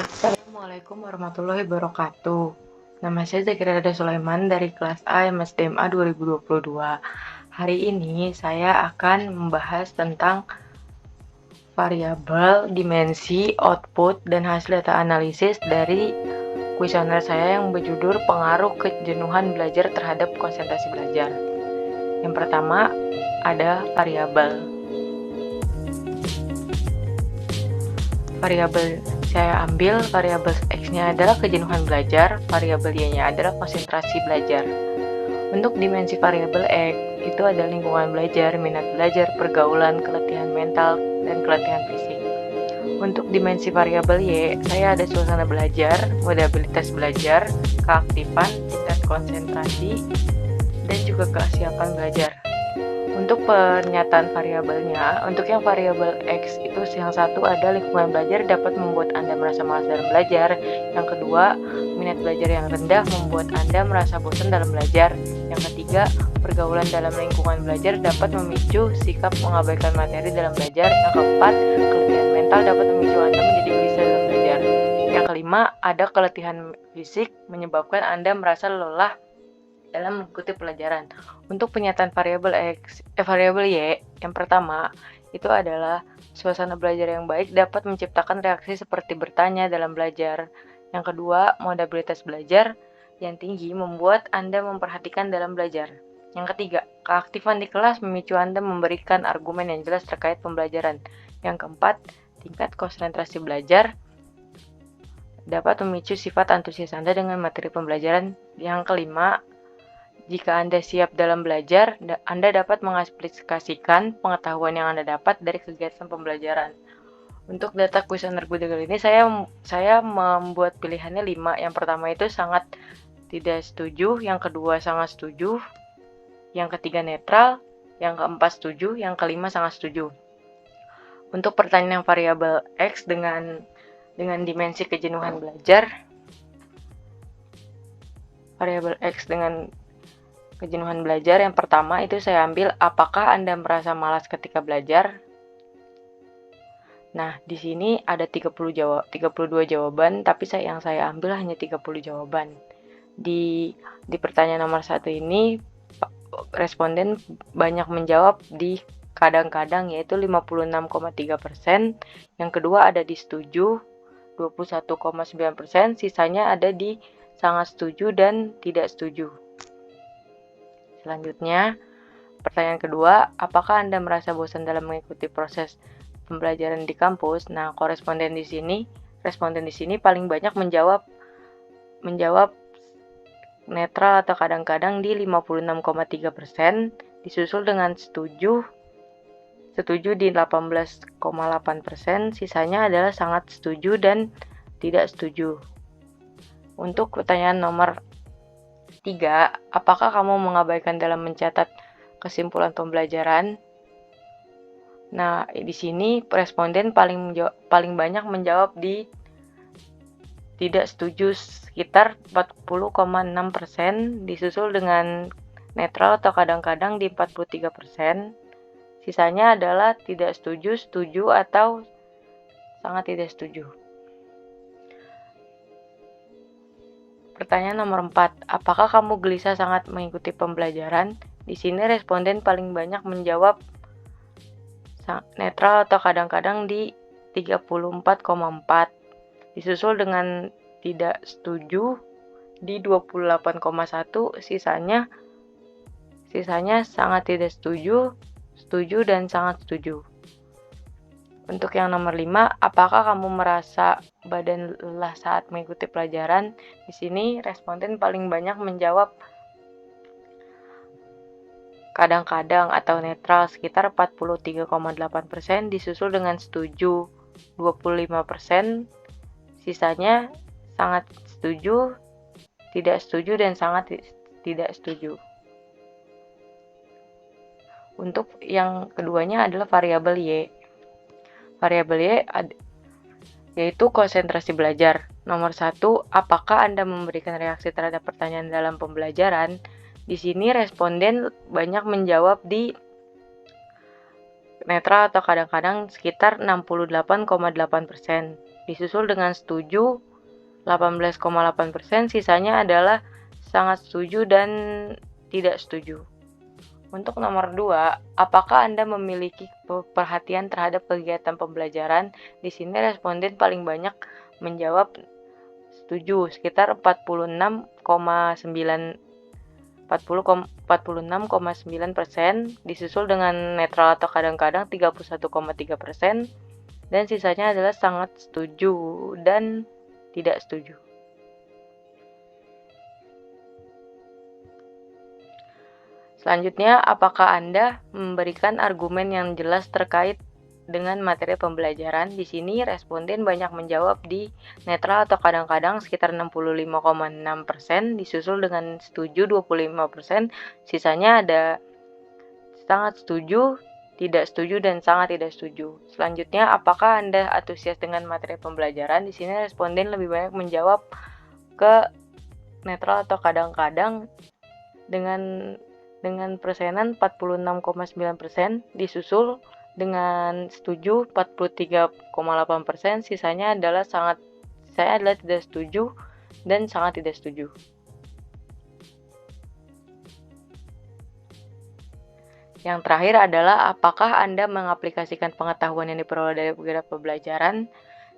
Assalamualaikum warahmatullahi wabarakatuh. Nama saya Zakira Rada Sulaiman dari kelas A MSDMA 2022. Hari ini saya akan membahas tentang variabel, dimensi, output, dan hasil data analisis dari kuesioner saya yang berjudul pengaruh kejenuhan belajar terhadap konsentrasi belajar. Yang pertama ada variabel. Variabel saya ambil, variabel X-nya adalah kejenuhan belajar, variabel Y-nya adalah konsentrasi belajar. Untuk dimensi variabel X, itu ada lingkungan belajar, minat belajar, pergaulan, keletihan mental, dan keletihan fisik. Untuk dimensi variabel Y, saya ada suasana belajar, modalitas belajar, keaktifan, tingkat konsentrasi, dan juga kesiapan belajar. Untuk pernyataan variabelnya, untuk yang variabel X itu yang satu ada lingkungan belajar dapat membuat Anda merasa malas dalam belajar. Yang kedua, minat belajar yang rendah membuat Anda merasa bosan dalam belajar. Yang ketiga, pergaulan dalam lingkungan belajar dapat memicu sikap mengabaikan materi dalam belajar. Yang keempat, keletihan mental dapat memicu Anda menjadi gelisah dalam belajar. Yang kelima, ada keletihan fisik menyebabkan Anda merasa lelah dalam mengikuti pelajaran. Untuk pernyataan variabel Y, yang pertama itu adalah suasana belajar yang baik dapat menciptakan reaksi seperti bertanya dalam belajar. Yang kedua, modalitas belajar yang tinggi membuat Anda memperhatikan dalam belajar. Yang ketiga, keaktifan di kelas memicu Anda memberikan argumen yang jelas terkait pembelajaran. Yang keempat, tingkat konsentrasi belajar dapat memicu sifat antusias Anda dengan materi pembelajaran. Yang kelima, jika Anda siap dalam belajar, Anda dapat mengaplikasikan pengetahuan yang Anda dapat dari kegiatan pembelajaran. Untuk data kuesioner Google ini saya membuat pilihannya 5. Yang pertama itu sangat tidak setuju, yang kedua sangat setuju, yang ketiga netral, yang keempat setuju, yang kelima sangat setuju. Untuk pertanyaan variabel X dengan dimensi kejenuhan belajar, variabel X dengan kejenuhan belajar, yang pertama itu saya ambil apakah Anda merasa malas ketika belajar. Nah, di sini ada 32 jawaban, tapi yang saya ambil hanya 30 jawaban. Di pertanyaan nomor 1 ini responden banyak menjawab di kadang-kadang, yaitu 56,3%. Yang kedua ada di setuju 21,9%, sisanya ada di sangat setuju dan tidak setuju. Selanjutnya, pertanyaan kedua, apakah Anda merasa bosan dalam mengikuti proses pembelajaran di kampus? Nah, responden di sini paling banyak menjawab netral atau kadang-kadang di 56,3%, disusul dengan setuju di 18,8%, sisanya adalah sangat setuju dan tidak setuju. Untuk pertanyaan nomor 3, apakah kamu mengabaikan dalam mencatat kesimpulan pembelajaran? Nah, di sini responden paling banyak menjawab di tidak setuju sekitar 40,6%, disusul dengan netral atau kadang-kadang di 43%. Sisanya adalah tidak setuju, setuju, atau sangat tidak setuju. Pertanyaan nomor 4, apakah kamu gelisah sangat mengikuti pembelajaran? Di sini responden paling banyak menjawab netral atau kadang-kadang di 34,4, disusul dengan tidak setuju di 28,1, sisanya sangat tidak setuju, setuju, dan sangat setuju. Untuk yang nomor 5, apakah kamu merasa badan lelah saat mengikuti pelajaran? Di sini responden paling banyak menjawab kadang-kadang atau netral sekitar 43,8%, disusul dengan setuju 25%, sisanya sangat setuju, tidak setuju, dan sangat tidak setuju. Untuk yang keduanya adalah variabel Y. Variabel Y yaitu konsentrasi belajar. Nomor 1, apakah Anda memberikan reaksi terhadap pertanyaan dalam pembelajaran? Di sini responden banyak menjawab di netral atau kadang-kadang sekitar 68,8%, disusul dengan setuju 18,8%, sisanya adalah sangat setuju dan tidak setuju. Untuk nomor 2, apakah Anda memiliki perhatian terhadap kegiatan pembelajaran? Di sini responden paling banyak menjawab setuju, sekitar 46,9%, disusul dengan netral atau kadang-kadang 31,3%, dan sisanya adalah sangat setuju dan tidak setuju. Selanjutnya, apakah Anda memberikan argumen yang jelas terkait dengan materi pembelajaran? Di sini responden banyak menjawab di netral atau kadang-kadang sekitar 65,6%, disusul dengan setuju 25%, sisanya ada sangat setuju, tidak setuju, dan sangat tidak setuju. Selanjutnya, apakah Anda antusias dengan materi pembelajaran? Di sini responden lebih banyak menjawab ke netral atau kadang-kadang dengan persenan 46,9%, disusul dengan setuju 43,8%, sisanya adalah tidak setuju dan sangat tidak setuju. Yang terakhir adalah apakah Anda mengaplikasikan pengetahuan yang diperoleh dari kegiatan pembelajaran?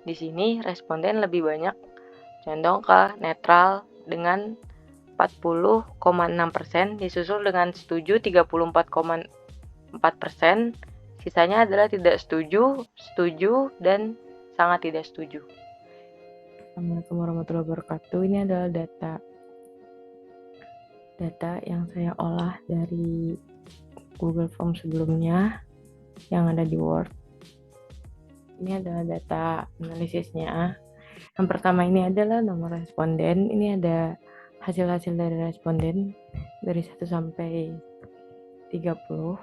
Di sini responden lebih banyak condong ke netral dengan 40,6%, disusul dengan setuju 34,4%, sisanya adalah tidak setuju, setuju, dan sangat tidak setuju. Assalamualaikum warahmatullahi wabarakatuh. Ini adalah data yang saya olah dari Google Form sebelumnya yang ada di Word. Ini adalah data analisisnya. Yang pertama ini adalah nomor responden. Ini ada hasil-hasil dari responden dari 1 sampai 30.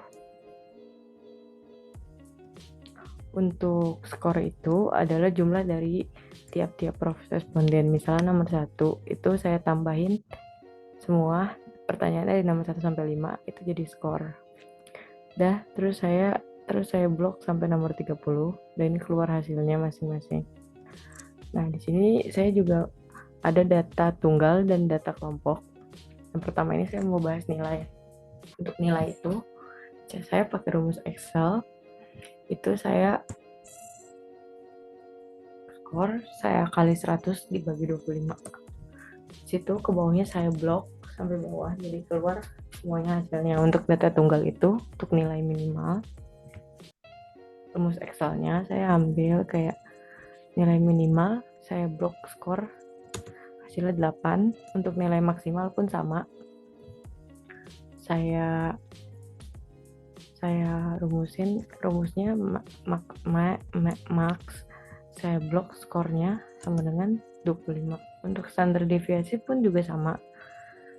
Untuk skor itu adalah jumlah dari tiap-tiap responden. Misalnya nomor 1 itu saya tambahin semua pertanyaan dari nomor 1 sampai 5 itu jadi skor. Terus saya blok sampai nomor 30 dan ini keluar hasilnya masing-masing. Nah, di sini saya juga ada data tunggal dan data kelompok. Yang pertama ini saya mau bahas nilai. Untuk nilai itu saya pakai rumus Excel. Itu saya skor saya kali 100 dibagi 25. Situ ke bawahnya saya blok sampai bawah, jadi keluar semuanya hasilnya. Untuk data tunggal itu untuk nilai minimal, rumus Excelnya saya ambil kayak nilai minimal, saya blok skor hasilnya 8. Untuk nilai maksimal pun sama, saya rumusnya max, saya blok skornya sama dengan 25. Untuk standar deviasi pun juga sama.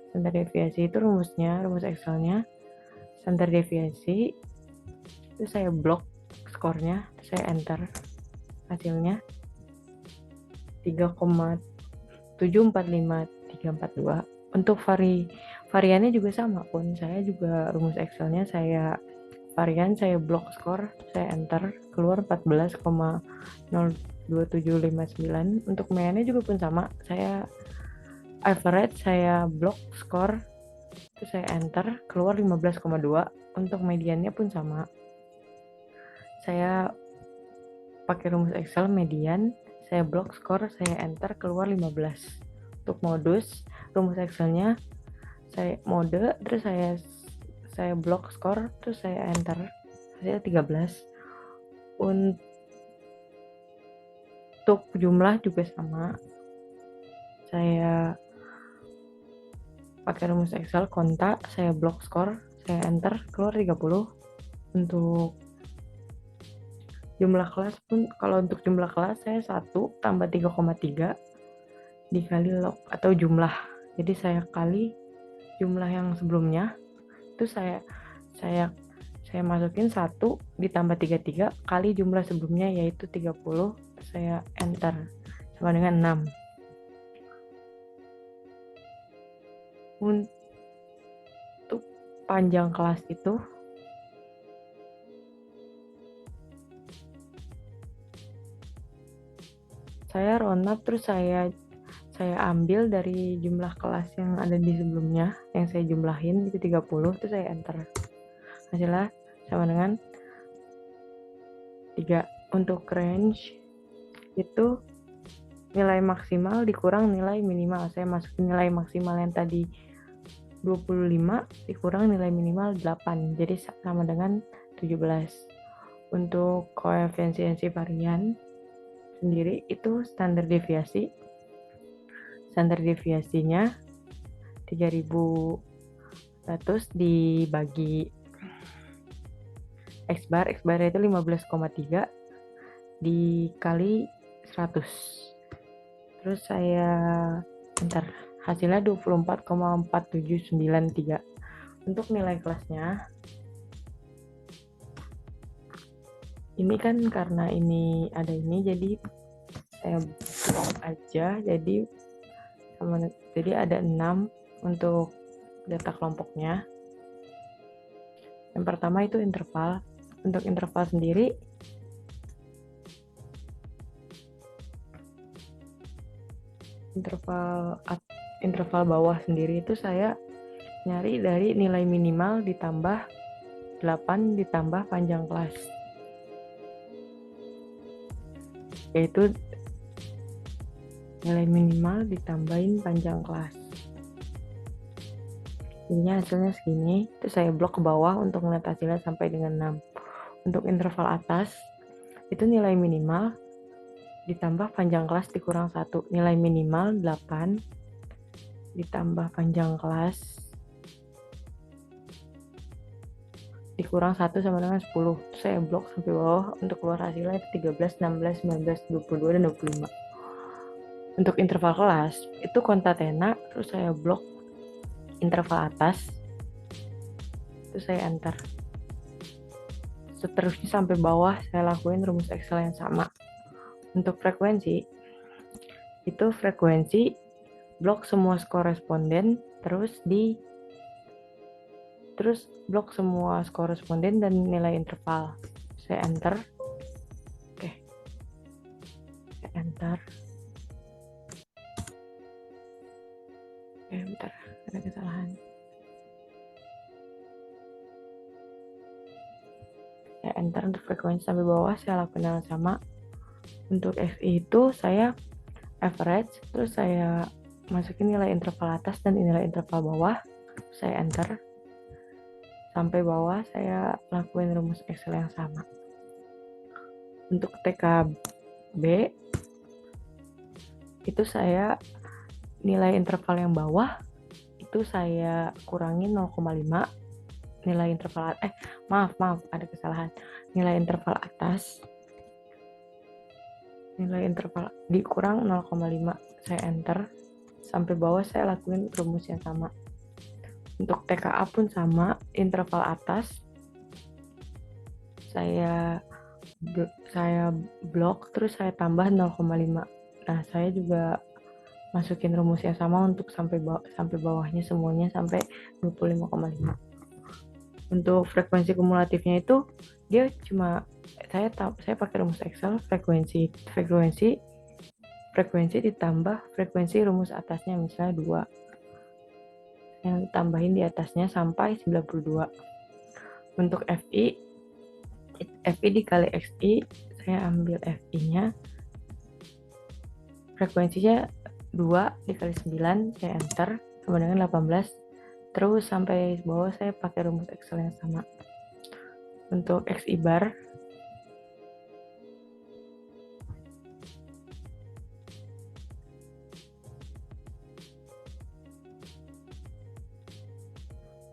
Standar deviasi itu rumus Excelnya, standar deviasi itu saya blok skornya, saya enter hasilnya 3,745342. Untuk variannya juga sama pun, saya juga rumus Excelnya saya varian, saya blok skor, saya enter, keluar 14,02759. Untuk mediannya juga pun sama, saya average, saya blok skor, itu saya enter, keluar 15,2. Untuk mediannya pun sama, saya pakai rumus Excel median, saya blok skor, saya enter, keluar 15. Untuk modus, rumus Excelnya saya mode, terus saya blok skor, terus saya enter, hasilnya 13. Untuk jumlah juga sama, saya pakai rumus Excel kontak, saya blok skor, saya enter, keluar 30. Untuk jumlah kelas pun, kalau untuk jumlah kelas saya 1 tambah 3,3 dikali log atau jumlah. Jadi saya kali jumlah yang sebelumnya, itu saya masukin 1 ditambah 33 kali jumlah sebelumnya yaitu 30, saya enter, sama dengan 6. panjang kelas itu saya round up, terus saya ambil dari jumlah kelas yang ada di sebelumnya, yang saya jumlahin itu 30, terus saya enter. Hasilnya sama dengan 3. Untuk range itu nilai maksimal dikurang nilai minimal. Saya masukin nilai maksimal yang tadi 25 dikurang nilai minimal 8, jadi sama dengan 17. Untuk koefisiensi varian sendiri itu standar deviasinya 3100 dibagi X bar itu 15,3 dikali 100. Terus saya enter, hasilnya 24,4793. Untuk nilai kelasnya ini kan karena ini ada ini, jadi saya blok aja, jadi ada 6 untuk data kelompoknya. Yang pertama itu interval. Untuk interval sendiri interval bawah sendiri itu saya nyari dari nilai minimal ditambah 8 ditambah panjang kelas, yaitu nilai minimal ditambahin panjang kelas. Jadinya hasilnya segini. Itu saya blok ke bawah untuk melihat hasilnya sampai dengan 6. Untuk interval atas itu nilai minimal ditambah panjang kelas dikurang 1. Nilai minimal 8 ditambah panjang kelas dikurang 1 sama dengan 10. Terus saya blok sampai bawah untuk keluar hasilnya itu 13, 16, 19, 22, dan 25. Untuk interval kelas itu kontatena, terus saya blok interval atas, terus saya enter. Seterusnya sampai bawah saya lakuin rumus Excel yang sama. Untuk frekuensi itu blok semua koresponden, terus blok semua koresponden dan nilai interval. Saya enter. Oke. Saya enter. Bentar, ada kesalahan. Saya enter untuk frekuensi sampai bawah, saya lakukan yang sama. Untuk FI itu saya average, terus saya masukin nilai interval atas dan nilai interval bawah, saya enter. Sampai bawah saya lakuin rumus Excel yang sama. Untuk TKB itu saya nilai interval yang bawah itu saya kurangin 0,5, nilai interval maaf ada kesalahan. Nilai interval atas dikurang 0,5, saya enter. Sampai bawah saya lakuin rumus yang sama. Untuk TKA pun sama, interval atas saya blok, terus saya tambah 0,5. Nah, saya juga masukin rumus yang sama untuk sampai bawahnya semuanya sampai 25,5. Untuk frekuensi kumulatifnya itu dia cuma saya pakai rumus Excel frekuensi ditambah frekuensi rumus atasnya, misalnya 2 yang tambahin di atasnya sampai 92. Untuk FI dikali XI, saya ambil FI-nya, frekuensinya 2 dikali 9, saya enter, sama dengan 18. Terus sampai bawah saya pakai rumus Excel yang sama. Untuk XI bar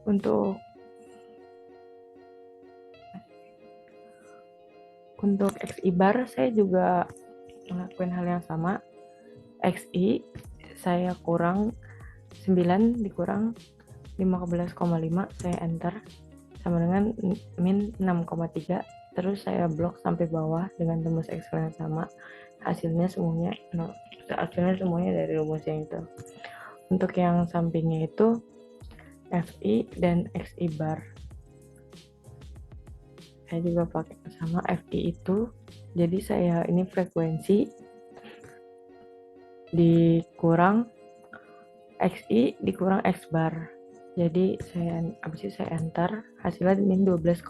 untuk XI bar saya juga ngelakuin hal yang sama. XI saya kurang 9 dikurang 15,5, saya enter, sama dengan min 6,3. Terus saya blok sampai bawah dengan rumus Excel yang sama. Hasilnya semuanya dari rumus yang itu. Untuk yang sampingnya itu FI dan XI bar. Saya juga pakai sama FI itu, jadi saya ini frekuensi dikurang XI dikurang X bar. Jadi abis itu saya enter, hasilnya min 12,6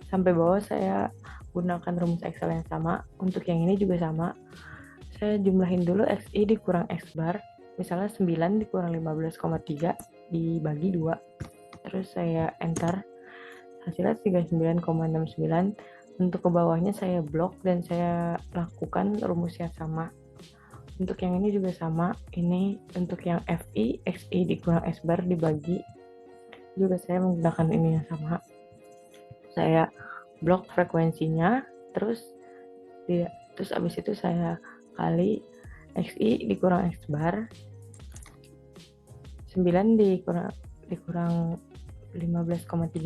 sampai bawah. Saya gunakan rumus Excel yang sama. Untuk yang ini juga sama. Saya jumlahin dulu XI dikurang X bar. Misalnya 9 dikurang 15,3 dibagi 2. Terus saya enter, hasilnya 39,69. Untuk ke bawahnya saya blok dan saya lakukan rumus yang sama. Untuk yang ini juga sama. Ini untuk yang FI, XI dikurang S bar dibagi, juga saya menggunakan ini yang sama. Saya blok frekuensinya, terus abis itu saya kali XI dikurang X bar, 9 dikurang 15,3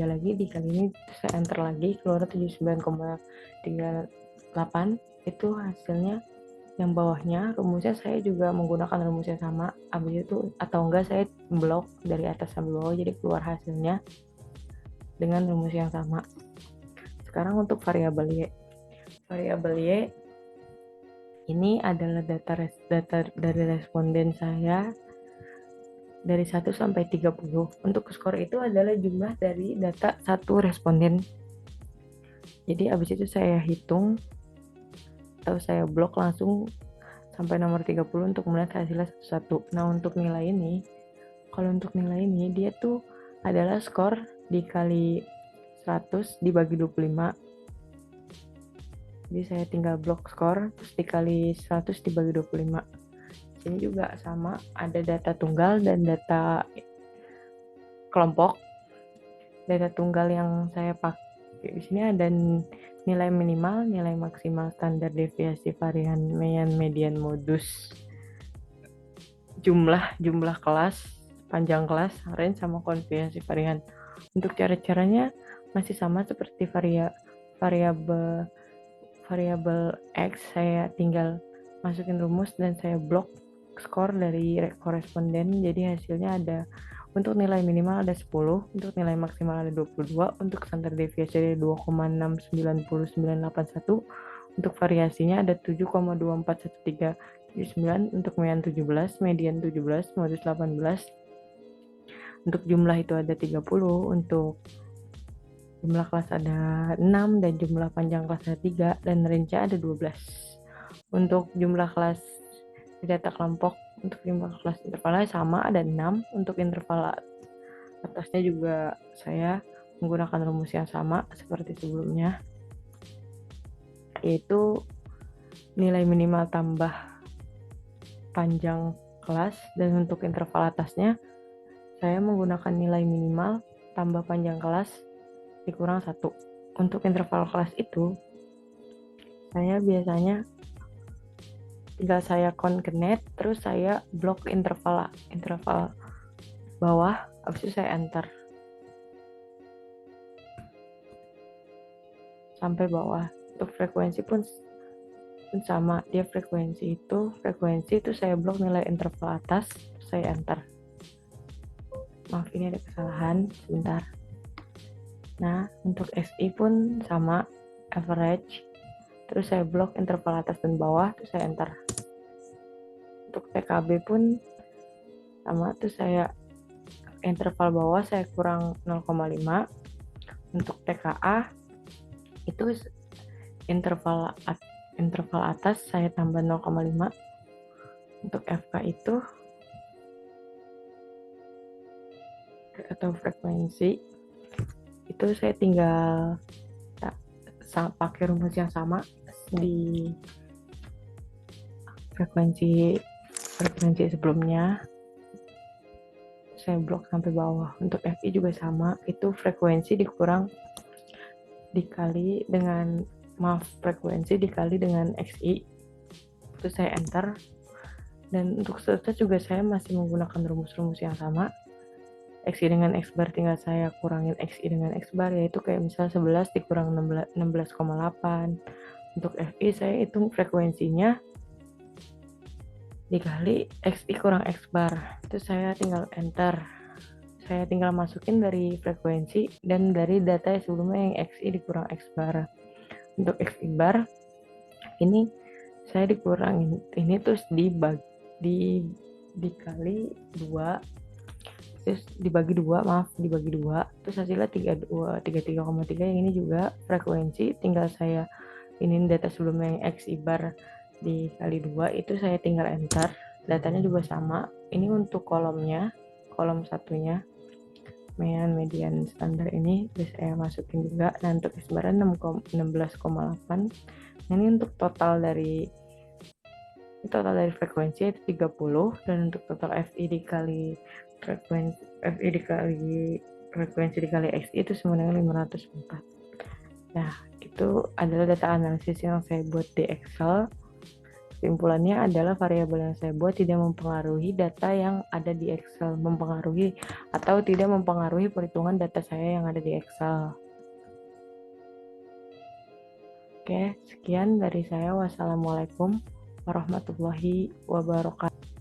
lagi dikali ini, saya enter lagi, keluar 79,38. Itu hasilnya. Yang bawahnya rumusnya saya juga menggunakan rumus yang sama. Habis itu atau enggak saya blok dari atas sampai bawah, jadi keluar hasilnya dengan rumus yang sama. Sekarang untuk variabel Y. Variabel Y ini adalah data dari responden saya dari 1 sampai 30. Untuk skor itu adalah jumlah dari data satu responden. Jadi habis itu saya hitung atau saya blok langsung sampai nomor 30 untuk melihat hasilnya satu-satu. Nah, untuk nilai ini, kalau untuk nilai ini dia tuh adalah skor dikali 100 dibagi 25. Jadi saya tinggal blok skor terus dikali 100 dibagi 25. Sini juga sama, ada data tunggal dan data kelompok. Data tunggal yang saya pakai di sini ada nilai minimal, nilai maksimal, standar deviasi, varian, mean, median, modus, jumlah kelas, panjang kelas, range, sama konfigurasi varian. Untuk cara-caranya masih sama seperti variabel X. Saya tinggal masukin rumus dan saya blok skor dari koresponden. Jadi hasilnya ada, untuk nilai minimal ada 10, untuk nilai maksimal ada 22, untuk standar deviasi ada 2,690981, untuk variasinya ada 7,2413, 9, untuk mean 17, median 17, modus 18. Untuk jumlah itu ada 30, untuk jumlah kelas ada 6, dan jumlah panjang kelas ada 3, dan range ada 12. Untuk jumlah kelas di data kelompok, untuk jumlah kelas intervalnya sama, ada 6. Untuk interval atasnya juga saya menggunakan rumus yang sama seperti sebelumnya, yaitu nilai minimal tambah panjang kelas, dan untuk interval atasnya saya menggunakan nilai minimal tambah panjang kelas dikurang 1. Untuk interval kelas itu saya biasanya tinggal saya concatenate, terus saya blok interval bawah, habis itu saya enter sampai bawah. Untuk frekuensi pun sama, dia frekuensi itu saya blok nilai interval atas, terus saya enter. Maaf, ini ada kesalahan sebentar. Nah, untuk SI pun sama, average, terus saya blok interval atas dan bawah, terus saya enter. Untuk TKB pun sama, terus saya interval bawah saya kurang 0,5. Untuk TKA itu interval atas saya tambah 0,5. Untuk FK itu atau frekuensi itu saya tinggal pakai rumus yang sama di frekuensi sebelumnya, saya blok sampai bawah. Untuk FI juga sama, itu frekuensi frekuensi dikali dengan XI, itu saya enter. Dan untuk seterusnya juga saya masih menggunakan rumus-rumus yang sama. XI dengan X bar tinggal saya kurangin XI dengan X bar, yaitu kayak misal 11 dikurang 16,8. Untuk FI saya hitung frekuensinya dikali XI kurang X bar, itu saya tinggal enter. saya tinggal masukin dari frekuensi dan dari data yang sebelumnya yang XI dikurang X bar. Untuk XI bar ini saya dikurangin ini terus dikali 2, terus dibagi 2, terus hasilnya 33,3. Yang ini juga frekuensi, tinggal saya ini data sebelumnya yang XI bar dikali 2, itu saya tinggal enter, datanya juga sama. Ini untuk kolomnya, kolom satunya median standar ini terus saya masukin juga. Nah, untuk X bar 16,8. Ini untuk total dari frekuensi itu 30, dan untuk total FI dikali frekuensi dikali XI itu sama dengan 504. Nah, itu adalah data analisis yang saya buat di Excel. Kesimpulannya adalah variabel yang saya buat tidak mempengaruhi data yang ada di Excel, mempengaruhi atau tidak mempengaruhi perhitungan data saya yang ada di Excel. Oke, sekian dari saya. Wassalamualaikum warahmatullahi wabarakatuh.